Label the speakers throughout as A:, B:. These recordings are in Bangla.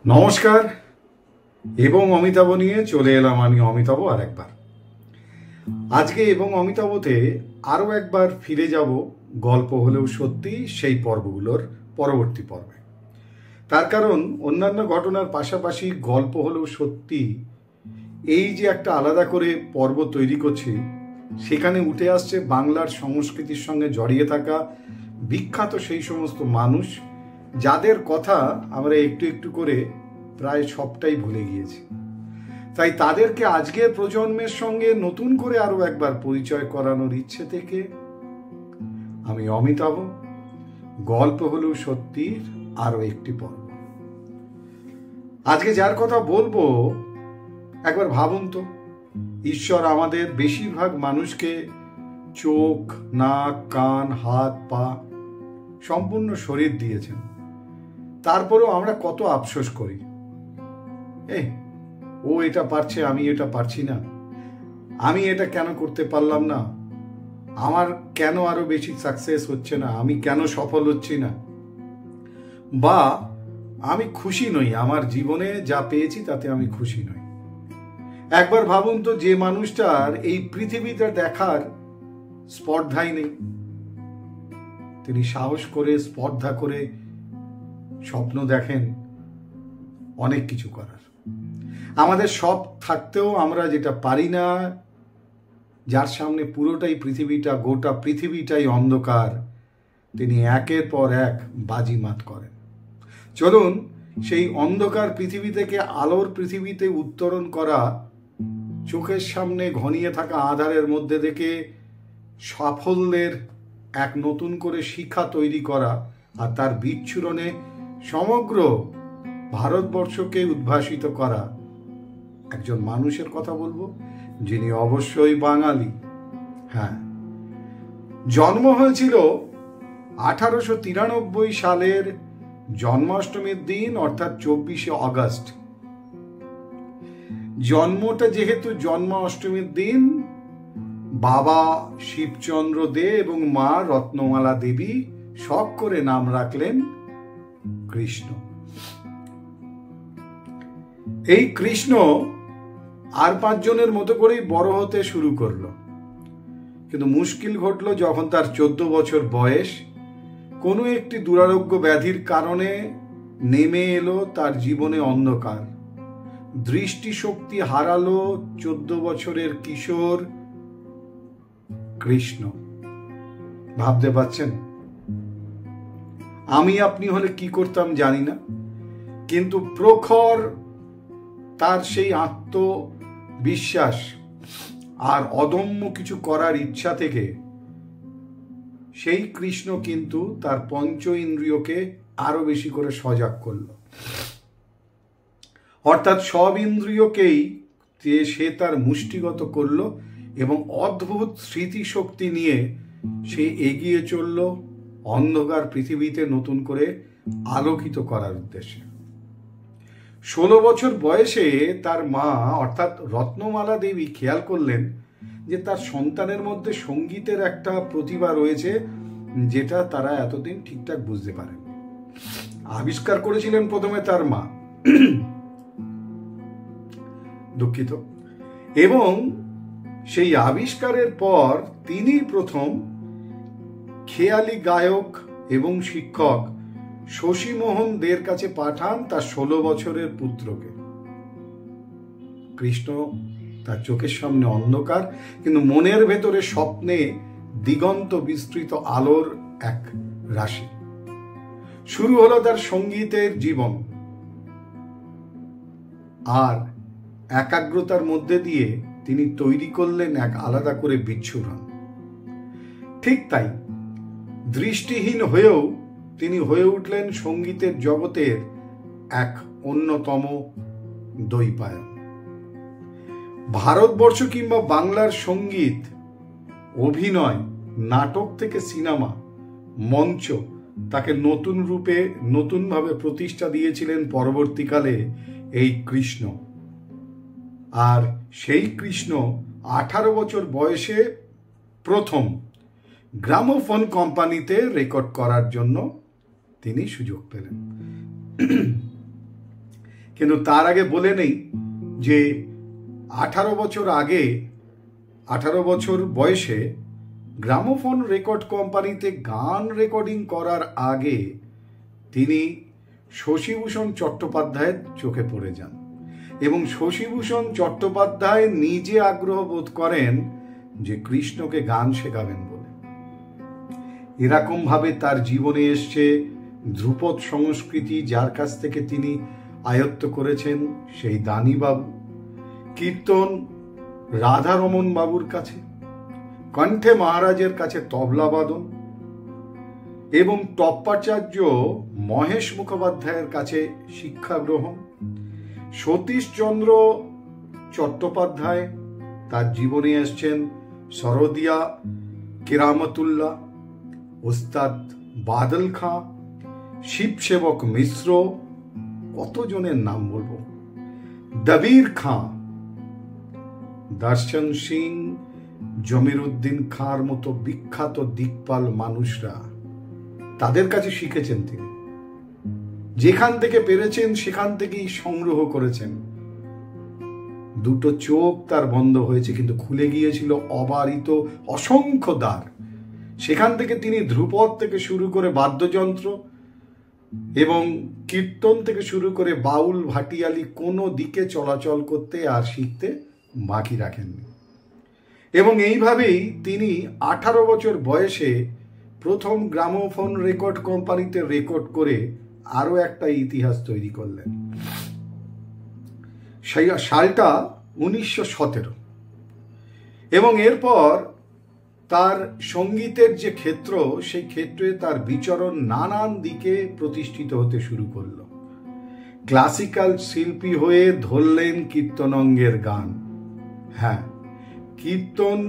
A: নমস্কার এবং অমিতাভ নিয়ে চলে এলাম আমি অমিতাভ আর একবার। আজকে এবং অমিতাভতে আরও একবার ফিরে যাব গল্প হলেও সত্যি সেই পর্বগুলোর পরবর্তী পর্বে। তার কারণ অন্যান্য ঘটনার পাশাপাশি গল্প হলেও সত্যি এই যে একটা আলাদা করে পর্ব তৈরি করছি, সেখানে উঠে আসছে বাংলার সংস্কৃতির সঙ্গে জড়িয়ে থাকা বিখ্যাত সেই সমস্ত মানুষ যাদের কথা আমরা একটু একটু করে প্রায় সবটাই ভুলে গিয়েছি। তাই তাদেরকে আজকের প্রজন্মের সঙ্গে নতুন করে আরো একবার পরিচয় করানোর ইচ্ছে থেকে আমি অমিতাভ, গল্প হলেও সত্যির আরো একটি পর্ব। আজকে যার কথা বলবো, একবার ভাবুন তো, ঈশ্বর আমাদের বেশিরভাগ মানুষকে চোখ, নাক, কান, হাত, পা, সম্পূর্ণ শরীর দিয়েছেন। তারপরেও আমরা কত আফসোস করি, ও এটা পারছে, আমি এটা পারছি না, আমি এটা কেন করতে পারলাম না, আমার কেন আরো বেশি সাকসেস হচ্ছে না, আমি কেন সফল হচ্ছি না, বা আমি খুশি নই, আমার জীবনে যা পেয়েছি তাতে আমি খুশি নই। একবার ভাবুন তো, যে মানুষটার এই পৃথিবীটা দেখার স্পর্ধাই নেই, তিনি সাহস করে স্পর্ধা করে স্বপ্ন দেখেন অনেক কিছু করার। আমাদের সব থাকতেও আমরা যেটা পারি না, যার সামনে পুরোটাই পৃথিবীটা, গোটা পৃথিবীটাই অন্ধকার, তিনি একের পর এক বাজিমাত করেন। চলুন সেই অন্ধকার পৃথিবী থেকে আলোর পৃথিবীতে উত্তরণ করা, চোখের সামনে ঘনিয়ে থাকা আঁধারের মধ্যে থেকে সাফল্যের এক নতুন করে শিখা তৈরি করা আর তার বিচ্ছুরণে সমগ্র ভারতবর্ষকে উদ্ভাসিত করা একজন মানুষের কথা বলবো, যিনি অবশ্যই বাঙালি। হ্যাঁ, জন্ম হয়েছিল 1893 সালের জন্মাষ্টমীর দিন, অর্থাৎ 24শে আগস্ট। জন্মটা যেহেতু জন্মাষ্টমীর দিন, বাবা শিবচন্দ্র দে এবং মা রত্নমালা দেবী শখ করে নাম রাখলেন কৃষ্ণ। এই কৃষ্ণ আর 5 জনের মতো করেই বড় হতে শুরু করলো, কিন্তু মুশকিল ঘটলো যখন তার 14 বছর বয়স কোনো একটি দুরারোগ্য ব্যাধির কারণে নেমে এলো তার জীবনে অন্ধকার। দৃষ্টিশক্তি হারালো 14 বছরের কিশোর কৃষ্ণ। ভাবতে পারছেন, আমি আপনি হলে কি করতাম জানি না, কিন্তু প্রখর তার সেই আত্মবিশ্বাস আর অদম্য কিছু করার ইচ্ছা থেকে সেই কৃষ্ণ কিন্তু তার পঞ্চ ইন্দ্রিয়কে আরো বেশি করে সজাগ করল। অর্থাৎ সব ইন্দ্রিয়কেই সে তার মুষ্টিগত করল এবং অদ্ভুত স্মৃতিশক্তি নিয়ে সে এগিয়ে চলল অন্ধকার পৃথিবীতে নতুন করে আলোকিত করার উদ্দেশ্যে। 16 বছর বয়সে তার মা অর্থাৎ রত্নমালা দেবী খেয়াল করলেন যে তার সন্তানের মধ্যে সঙ্গীতের একটা প্রতিভা রয়েছে, যেটা তারা এতদিন ঠিকঠাক বুঝতে পারেন। আবিষ্কার করেছিলেন প্রথমে তার মা, দুঃখিত, এবং সেই আবিষ্কারের পর তিনি প্রথম খেয়ালি গায়ক এবং শিক্ষক শশীমোহন দের কাছে পাঠান তার 16 বছরের পুত্রকে। কৃষ্ণ তার চোখের সামনে অন্ধকার, কিন্তু মনের ভেতরে স্বপ্নে দিগন্ত বিস্তৃত আলোর এক রাশি। শুরু হলো তার সঙ্গীতের জীবন, আর একাগ্রতার মধ্যে দিয়ে তিনি তৈরি করলেন এক আলাদা করে বিচ্ছুরণ। ঠিক তাই, দৃষ্টিহীন হয়েও তিনি হয়ে উঠলেন সঙ্গীতের জগতের এক অন্যতম দ্বৈপায়ন। ভারতবর্ষ কিংবা বাংলার সঙ্গীত, অভিনয়, নাটক থেকে সিনেমা, মঞ্চ তাকে নতুন রূপে নতুনভাবে প্রতিষ্ঠা দিয়েছিলেন পরবর্তীকালে এই কৃষ্ণ। আর সেই কৃষ্ণ 18 বছর বয়সে প্রথম গ্রামোফোন কোম্পানিতে রেকর্ড করার জন্য তিনি সুযোগ পেলেন। কিন্তু তার আগে বলে নেই যে 18 বছর বয়সে গ্রামোফোন রেকর্ড কোম্পানিতে গান রেকর্ডিং করার আগে তিনি শশীভূষণ চট্টোপাধ্যায়ের চোখে পড়ে যান এবং শশীভূষণ চট্টোপাধ্যায় নিজে আগ্রহ বোধ করেন যে কৃষ্ণকে গান শেখাবেন বলে। এরকম ভাবে তার জীবনে এসছে ধ্রুপদ সংস্কৃতি, যার কাছ থেকে তিনি আয়ত্ত করেছেন সেই দানিবাবু, কীর্তন রাধারমন বাবুর কাছে, কণ্ঠে মহারাজের কাছে তবলা বাদন এবং টপ্পাচার্য মহেশ মুখোপাধ্যায়ের কাছে শিক্ষা গ্রহণ। সতীশচন্দ্র চট্টোপাধ্যায় তার জীবনে এসছেন সরদিয়া কেরামতুল্লাহ, ওস্তাদ বাদল খাঁ, শিবসেবক মিশ্র, কতজনের নাম বলবো, দবির খাঁ, দর্শন সিং, জমিরুদ্দিন খাঁর মতো বিখ্যাত দিকপাল মানুষরা, তাদের কাছে শিখেছেন তিনি। যেখান থেকে পেরেছেন সেখান থেকেই সংগ্রহ করেছেন। দুটো চোখ তার বন্ধ হয়েছে, কিন্তু খুলে গিয়েছিল অবারিত অসংখ্য দ্বার। সেখান থেকে তিনি ধ্রুপদ থেকে শুরু করে বাদ্যযন্ত্র এবং কীর্তন থেকে শুরু করে বাউল ভাটিয়ালি কোনো দিকে চলাচল করতে আর শিখতে বাকি রাখেননি। এবং এইভাবেই তিনি 18 বছর বয়সে প্রথম গ্রামোফোন রেকর্ড কোম্পানিতে রেকর্ড করে আরো একটা ইতিহাস তৈরি করলেন। সেই সালটা 1917 এবং এরপর তার সঙ্গীতের যে ক্ষেত্র, সেই ক্ষেত্রে তার বিচরণ নানান দিকে প্রতিষ্ঠিত হতে শুরু করলো। ক্লাসিক্যাল শিল্পী হয়ে ধরলেন কীর্তনঙ্গের গান। হ্যাঁ, কীর্তন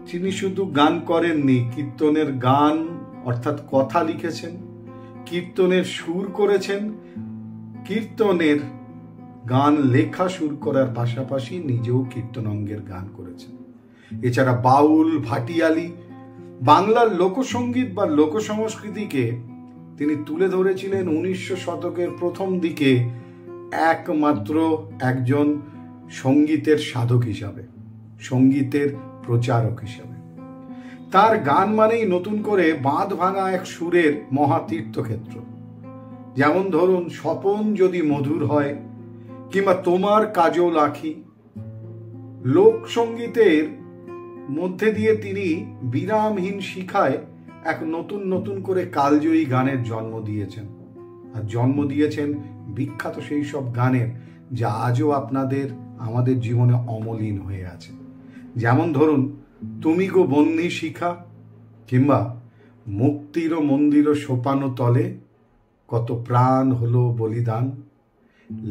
A: তিনি শুধু গান করেননি, কীর্তনের গান অর্থাৎ কথা লিখেছেন, কীর্তনের সুর করেছেন, কীর্তনের গান লেখা সুর করার পাশাপাশি নিজেও কীর্তনঙ্গের গান করেছেন। এছাড়া বাউল ভাটিয়ালি, বাংলার লোকসঙ্গীত বা লোকসংস্কৃতিকে তিনি তুলে ধরেছিলেন 1900 শতকের প্রথম দিকে একমাত্র একজন সঙ্গীতের সাধক হিসাবে, সঙ্গীতের প্রচারক হিসাবে। তার গান মানেই নতুন করে বাঁধ ভাঙা এক সুরের মহাতীর্থক্ষেত্র। যেমন ধরুন, স্বপন যদি মধুর হয় কিংবা তোমার কাজল আঁখি। লোকসঙ্গীতের মধ্যে দিয়ে তিনি বিরামহীন শিখায় এক নতুন নতুন করে কালজয়ী গানের জন্ম দিয়েছেন, আর জন্ম দিয়েছেন বিখ্যাত সেই সব গানের যা আজও আমাদের জীবনে অমলিন হয়ে আছে। যেমন ধরুন, তুমি গো বন্দি শিখা কিংবা মুক্তির মন্দির সোপানো তলে কত প্রাণ হলো বলিদান,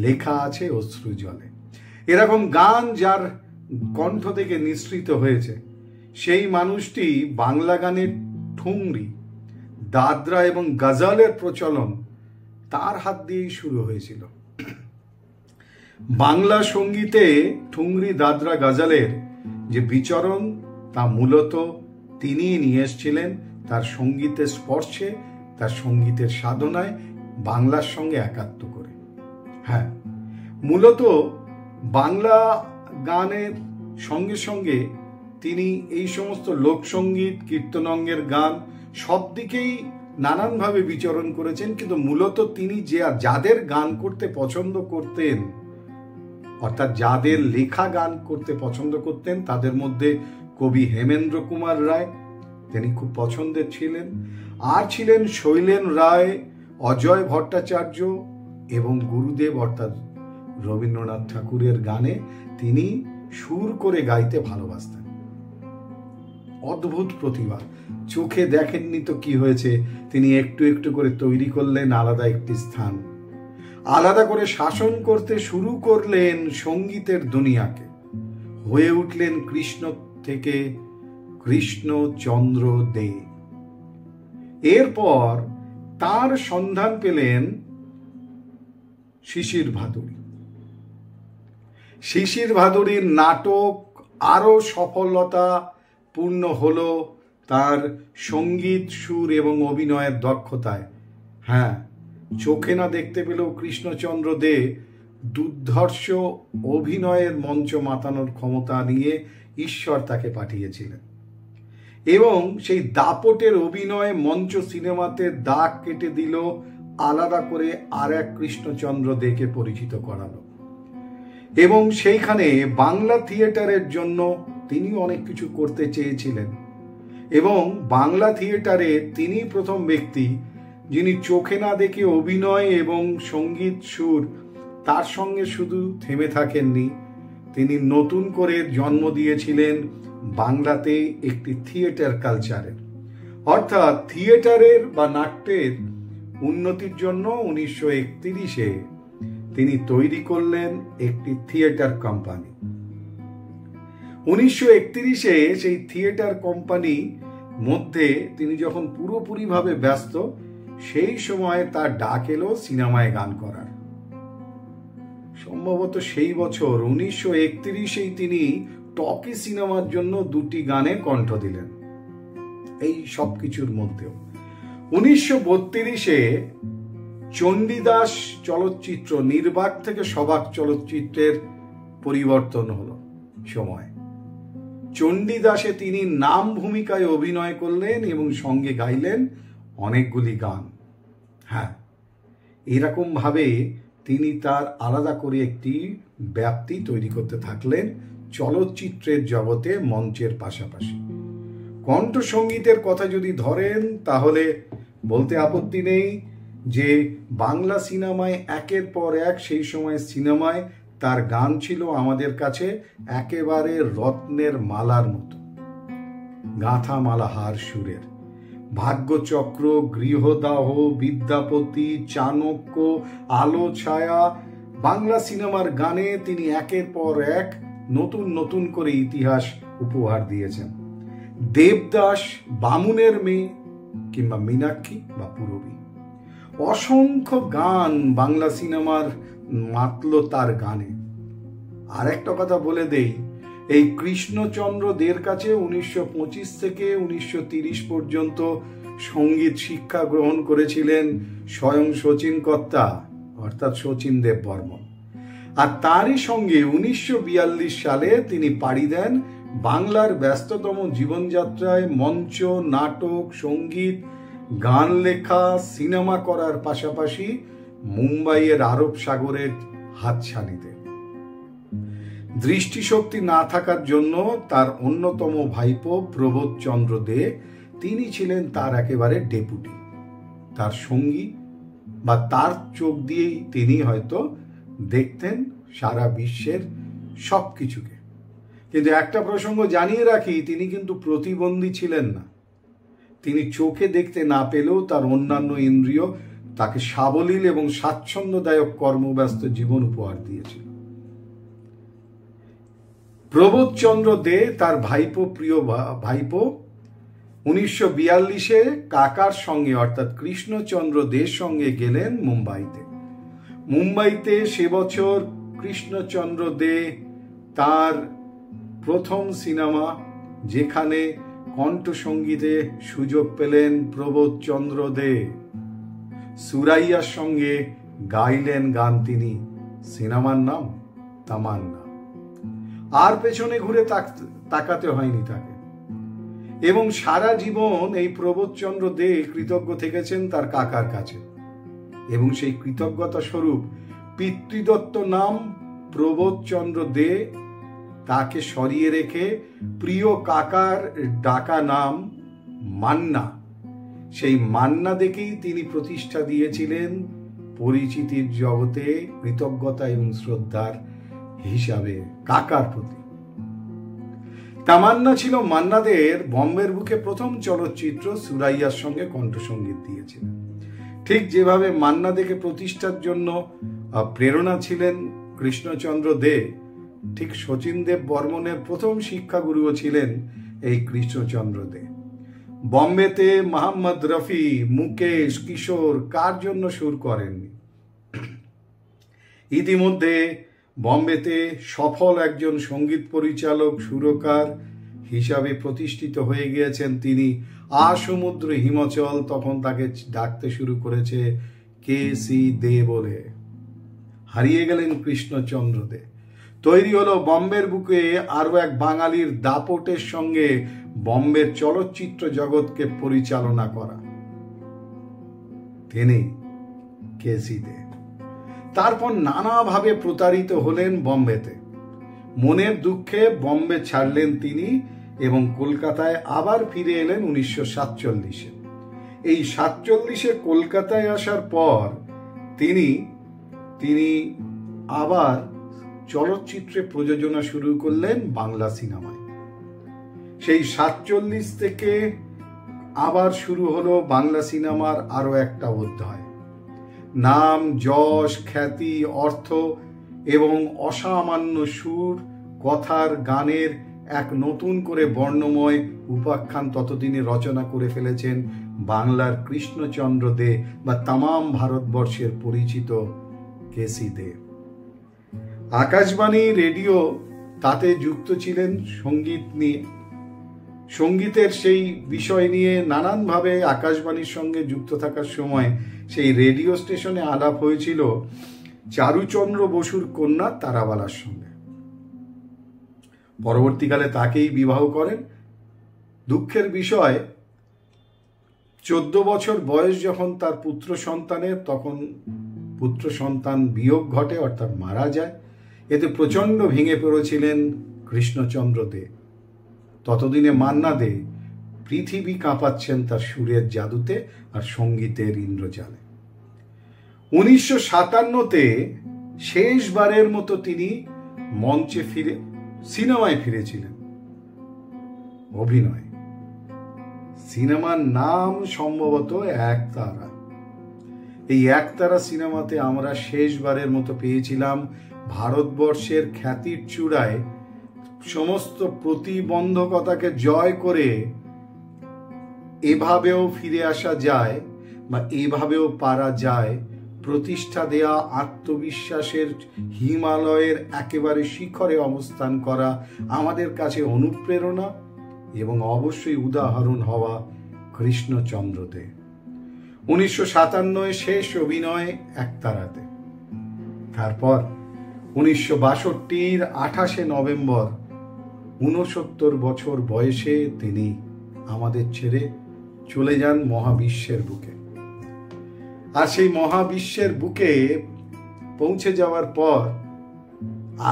A: লেখা আছে অশ্রু জলে। এরকম গান যার কণ্ঠ থেকে নিঃসৃত হয়েছে, সেই মানুষটি বাংলা গানের ঠুংরি, দাদরা এবং গজলের প্রচলন তার হাত দিয়েই শুরু হয়েছিল। বাংলা সঙ্গীতে ঠুংরি, দাদরা, গজলের যে বিচরণ তা মূলত তিনিই নিয়ে এসেছিলেন তার সঙ্গীতের স্পর্শে, তার সঙ্গীতের সাধনায়, বাংলার সঙ্গে একাত্ম করে। হ্যাঁ, মূলত বাংলা গানের সঙ্গে সঙ্গে তিনি এই সমস্ত লোকসঙ্গীত, কীর্তনঙ্গের গান সব দিকেই নানানভাবে বিচরণ করেছেন। কিন্তু মূলত তিনি যাদের গান করতে পছন্দ করতেন, অর্থাৎ যাদের লেখা গান করতে পছন্দ করতেন, তাদের মধ্যে কবি হেমেন্দ্র কুমার রায় তিনি খুব পছন্দের ছিলেন, আর ছিলেন শৈলেন রায়, অজয় ভট্টাচার্য এবং গুরুদেব অর্থাৎ রবীন্দ্রনাথ ঠাকুরের গানে তিনি সুর করে গাইতে ভালোবাসতেন। অদ্ভুত প্রতিভা, চোখে দেখেননি তো কি হয়েছে, তিনি একটু একটু করে তৈরি করলেন আলাদা একটি স্থান, আলাদা করে শাসন করতে শুরু করলেন সঙ্গীতের দুনিয়াকে, হয়ে উঠলেন কৃষ্ণ থেকে কৃষ্ণচন্দ্র দে। এরপর তার সন্ধান পেলেন শিশির ভাদুড়ী। শিশির ভাদুড়ীর নাটক আরো সফলতা পূর্ণ হলো তার সঙ্গীত, সুর এবং অভিনয়ের দক্ষতায়। হ্যাঁ, চোখে না দেখতে পেলেও কৃষ্ণচন্দ্র দে দুর্ধর্ষ অভিনয়ের মঞ্চ মাতানোর ক্ষমতা নিয়ে ঈশ্বর তাকে পাঠিয়েছিলেন এবং সেই দাপটের অভিনয় মঞ্চ সিনেমাতে দাগ কেটে দিল, আলাদা করে আর এক কৃষ্ণচন্দ্র দেকে পরিচিত করালো এবং সেইখানে বাংলা থিয়েটারের জন্য তিনি অনেক কিছু করতে চেয়েছিলেন এবং বাংলা থিয়েটারে তিনি প্রথম ব্যক্তি যিনি চোখে না দেখে অভিনয় এবং সঙ্গীত সুর তার সঙ্গে শুধু থেমে থাকেননি, তিনি নতুন করে জন্ম দিয়েছিলেন বাংলাতে একটি থিয়েটার কালচারের, অর্থাৎ থিয়েটারের বা নাট্যের উন্নতির জন্য 1931-এ তিনি তৈরি করলেন একটি থিয়েটার কোম্পানি। 1931-এ সেই থিয়েটার কোম্পানি মধ্যে তিনি যখন পুরোপুরিভাবে ব্যস্ত, সেই সময় তার ডাক এলো সিনেমায় গান করার। সম্ভবত সেই বছর 1931-এই তিনি টকি সিনেমার জন্য 2টি গানে কণ্ঠ দিলেন। এই সব কিছুর মধ্যেও 1932-এ চণ্ডীদাস চলচ্চিত্র নির্বাক থেকে সবাক চলচ্চিত্রের পরিবর্তন হলো সময়। চণ্ডীদাসে তিনি নাম ভূমিকায় অভিনয় করলেন এবং সঙ্গে গাইলেন অনেকগুলি গান। হ্যাঁ, এরকম ভাবে তিনি তার আলাদা করে একটি ব্যাপ্তি তৈরি করতে থাকলেন চলচ্চিত্রের জগতে মঞ্চের পাশাপাশি। কণ্ঠসঙ্গীতের কথা যদি ধরেন তাহলে বলতে আপত্তি নেই যে বাংলা সিনেমায় একের পর এক সেই সময় সিনেমায় তার গান ছিল আমাদের কাছে একেবারে রত্নের মালার মতো, গাঁথা মালাহার সুরের। ভাগ্যচক্র, গৃহদাহ, বিদ্যাপতি, চাণক্য, আলো ছায়া, বাংলা সিনেমার গানে তিনি একের পর এক নতুন নতুন করে ইতিহাস উপহার দিয়েছেন। দেবদাস, বামুনের মেয়ে কিংবা মীনাক্ষী বা পূরবী, অসংখ্য গান বাংলা সিনেমার মাতল তার গানে। আর একটা কথা বলে দেই, এই কৃষ্ণচন্দ্র দের কাছে 1925 থেকে 1930 পর্যন্ত সঙ্গীত শিক্ষা গ্রহণ করেছিলেন স্বয়ং শচীন কর্তা অর্থাৎ শচীন দেব বর্মন। আর তারই সঙ্গে 1942 সালে তিনি পাড়ি দেন বাংলার ব্যস্ততম জীবনযাত্রায় মঞ্চ, নাটক, সঙ্গীত, গান লেখা, সিনেমা করার পাশাপাশি মুম্বাইয়ের আরব সাগরের হাতছানিতে। দৃষ্টিশক্তি না থাকার জন্য তার অন্যতম ভাইপো প্রবোধচন্দ্র দে, তিনি ছিলেন তার একেবারে ডেপুটি, তার সঙ্গী বা তার চোখ দিয়েই তিনি হয়তো দেখতেন সারা বিশ্বের সব কিছুকে। কিন্তু একটা প্রসঙ্গ জানিয়ে রাখি, তিনি কিন্তু প্রতিবন্ধী ছিলেন না। তিনি চোখে দেখতে না পেলেও তার অন্যান্য ইন্দ্রিয় তাকে সাবলীল এবং স্বাচ্ছন্দ্যদায়ক কর্মব্যস্ত জীবন উপহার দিয়েছিল। প্রবোধচন্দ্র দে তার প্রিয় ভাইপো 1942-এ কাকার সঙ্গে অর্থাৎ কৃষ্ণচন্দ্র দের সঙ্গে গেলেন মুম্বাইতে। সে বছর কৃষ্ণচন্দ্র দে তার প্রথম সিনেমা, যেখানে কণ্ঠসঙ্গীতে সুযোগ পেলেন প্রবোধচন্দ্র দে, সুরাইয়ার সঙ্গে গাইলেন গান তিনি। সিনেমার নাম তামান্না। আর পেছনে ঘুরে তাকাতে হয়নি তাকে। এবং সারা জীবন এই প্রবোধচন্দ্র দে কৃতজ্ঞ থেকেছেন তার কাকার কাছে এবং সেই কৃতজ্ঞতা স্বরূপ পিতৃদত্ত নাম প্রবোধচন্দ্র দে তাকে সরিয়ে রেখে প্রিয় কাকার ডাকা নাম মান্না, সেই মান্না দেখেই তিনি প্রতিষ্ঠা দিয়েছিলেন পরিচিতির জগতে কৃতজ্ঞতা এবং শ্রদ্ধার হিসাবে কাকার প্রতি। তামান্না ছিল মান্নাদের বম্বের বুকে প্রথম চলচ্চিত্র সুরাইয়ার সঙ্গে কণ্ঠসঙ্গীত দিয়েছিলেন। ঠিক যেভাবে মান্না দেখে প্রতিষ্ঠার জন্য প্রেরণা ছিলেন কৃষ্ণচন্দ্র দে, ঠিক শচীন দেব বর্মনের প্রথম শিক্ষাগুরুও ছিলেন এই কৃষ্ণচন্দ্র দে। বম্বেতে মোহাম্মদ রফি, মুকেশ, কিশোর কার জন্য সুর করেননি। ইতিমধ্যে বম্বেতে সফল একজন সঙ্গীত পরিচালক, সুরকার হিসাবে প্রতিষ্ঠিত হয়ে গিয়েছেন তিনি। সমুদ্র হিমাচল তখন তাকে ডাকতে শুরু করেছে কে সি দে বলে। হারিয়ে গেলেন কৃষ্ণচন্দ্র দে। তৈরি হলো বম্বের বুকে আরো এক বাঙালির দাপটের সঙ্গে বম্বের চলচ্চিত্র জগৎকে পরিচালনা করা, তিনি কেসি দে। তারপর নানাভাবে প্রতারিত হলেন বম্বেতে। মনের দুঃখে বম্বে ছাড়লেন তিনি এবং কলকাতায় আবার ফিরে এলেন 1947-এ। এই 47-এ কলকাতায় আসার পর তিনি আবার চলচ্চিত্রে প্রযোজনা শুরু করলেন বাংলা সিনেমায়। সেই 47 থেকে আবার শুরু হলো বাংলা সিনেমার আরো একটা অধ্যায়। নাম, যশ, খ্যাতি, অর্থ এবং অসামান্য সুর, কথার, গানের এক নতুন করে বর্ণময় উপাখ্যান ততদিনে রচনা করে ফেলেছেন বাংলার কৃষ্ণচন্দ্র দে বা তামাম ভারতবর্ষের পরিচিত কেসি দে। আকাশবাণী, রেডিও তাতে যুক্ত ছিলেন সঙ্গীত নিয়ে। সঙ্গীতের সেই বিষয় নিয়ে নানানভাবে আকাশবাণীর সঙ্গে যুক্ত থাকার সময় সেই রেডিও স্টেশনে আলাপ হয়েছিল চারুচন্দ্র বসুর কন্যা তারাবালার সঙ্গে। পরবর্তীকালে তাকেই বিবাহ করেন। দুঃখের বিষয়, 14 বছর বয়স যখন তার পুত্র সন্তানের, তখন পুত্র সন্তান বিয়োগ ঘটে, অর্থাৎ মারা যায়। এতে প্রচণ্ড ভেঙে পড়েছিলেন কৃষ্ণচন্দ্র দে। ততদিনে মান্না দে পৃথিবী কাঁপাচ্ছেন তার সুরের জাদুতে আর সঙ্গীতের ইন্দ্রজালে। 1957-তে শেষবারের মতো তিনি মঞ্চে সিনেমায় ফিরেছিলেন। অভিনয়, সিনেমার নাম সম্ভবত একতারা। এই একতারা সিনেমাতে আমরা শেষবারের মতো পেয়েছিলাম ভারতবর্ষের খ্যাতির চূড়ায় সমস্ত প্রতিবন্ধকতাকে জয় করে এভাবেও ফিরে আসা যায় বা এভাবেও পারা যায়, প্রতিষ্ঠা দেয়া আত্মবিশ্বাসের হিমালয়ের একেবারে শিখরে অবস্থান করা আমাদের কাছে অনুপ্রেরণা এবং অবশ্যই উদাহরণ হওয়া কৃষ্ণচন্দ্র দে। 1957 শেষ অভিনয় একতারাতে। তারপর 1962-র 28 নভেম্বর 69 বছর বয়সে তিনি আমাদের ছেড়ে চলে যান মহাবিশ্বের বুকে। আর সেই মহাবিশ্বের বুকে পৌঁছে যাওয়ার পর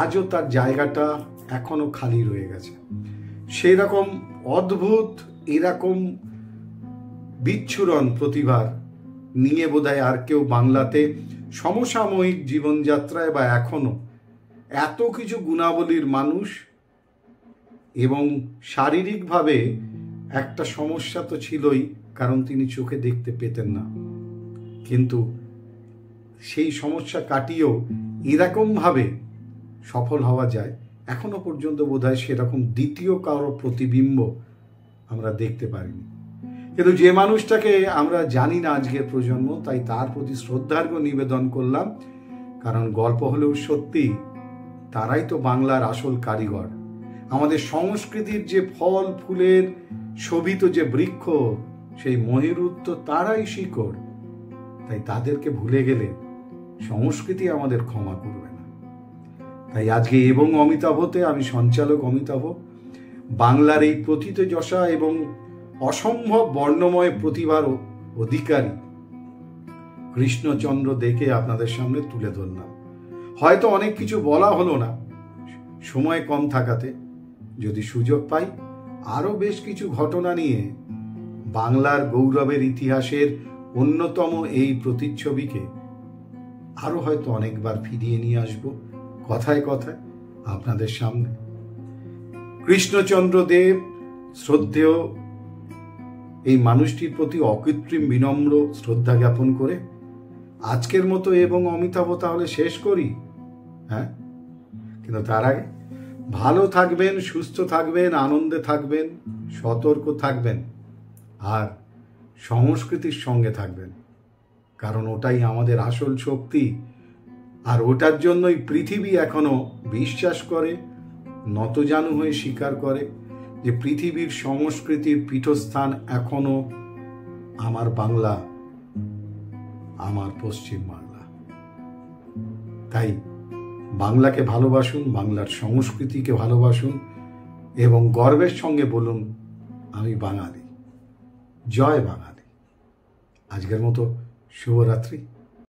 A: আজও তার জায়গাটা এখনো খালি রয়ে গেছে। সেই রকম অদ্ভুত, এরকম বিচ্ছুরণ প্রতিভার নিয়ে বোধহয় আর কেউ বাংলাতে সমসাময়িক জীবনযাত্রায় বা এখনো এত কিছু গুণাবলীর মানুষ, এবং শারীরিকভাবে একটা সমস্যা তো ছিলই, কারণ তিনি চোখে দেখতে পেতেন না, কিন্তু সেই সমস্যা কাটিয়েও এরকমভাবে সফল হওয়া যায় এখনো পর্যন্ত বোধহয় সেরকম দ্বিতীয় কারো প্রতিবিম্ব আমরা দেখতে পারিনি। কিন্তু যে মানুষটাকে আমরা জানি না আজকের প্রজন্ম, তাই তার প্রতি শ্রদ্ধার্ঘ নিবেদন করলাম, কারণ গল্প হলেও সত্যি তারাই তো বাংলার আসল কারিগর। আমাদের সংস্কৃতির যে ফল ফুলের শোভিত যে বৃক্ষ, সেই মহিরুদ্ধ তারাই শিকড়। তাই তাদেরকে ভুলে গেলে সংস্কৃতি আমাদের ক্ষমা করবে না। তাই আজকে এবং অমিতাভতে আমি সঞ্চালক অমিতাভ বাংলার এই প্রথিতযশা এবং অসম্ভব বর্ণময় প্রতিভার অধিকারী কৃষ্ণচন্দ্র দেকে আপনাদের সামনে তুলে ধরলাম। হয়তো অনেক কিছু বলা হলো না সময় কম থাকাতে, যদি সুযোগ পাই আরো বেশ কিছু ঘটনা নিয়ে বাংলার গৌরবের ইতিহাসের অন্যতম এই প্রতিচ্ছবিকে আরো হয়তো অনেকবার ফিরিয়ে নিয়ে আসবো কথায় কথায় আপনাদের সামনে। কৃষ্ণচন্দ্র দেব শ্রদ্ধেয় এই মানুষটির প্রতি অকৃত্রিম বিনম্র শ্রদ্ধা জ্ঞাপন করে আজকের মতো এবং অমিতাভ তাহলে শেষ করি। হ্যাঁ, কিন্তু তার আগে ভালো থাকবেন, সুস্থ থাকবেন, আনন্দে থাকবেন, সতর্ক থাকবেন আর সংস্কৃতির সঙ্গে থাকবেন, কারণ ওটাই আমাদের আসল শক্তি। আর ওটার জন্যই পৃথিবী এখনো বিশ্বাস করে, নতজানু হয়ে স্বীকার করে যে পৃথিবীর সংস্কৃতির পীঠস্থান এখনো আমার বাংলা, আমার পশ্চিম বাংলা। তাই বাংলাকে ভালোবাসুন, বাংলার সংস্কৃতিকে ভালোবাসুন এবং গর্বের সঙ্গে বলুন, আমি বাঙালি। জয় বাঙালি। আজকের মতো শুভরাত্রি।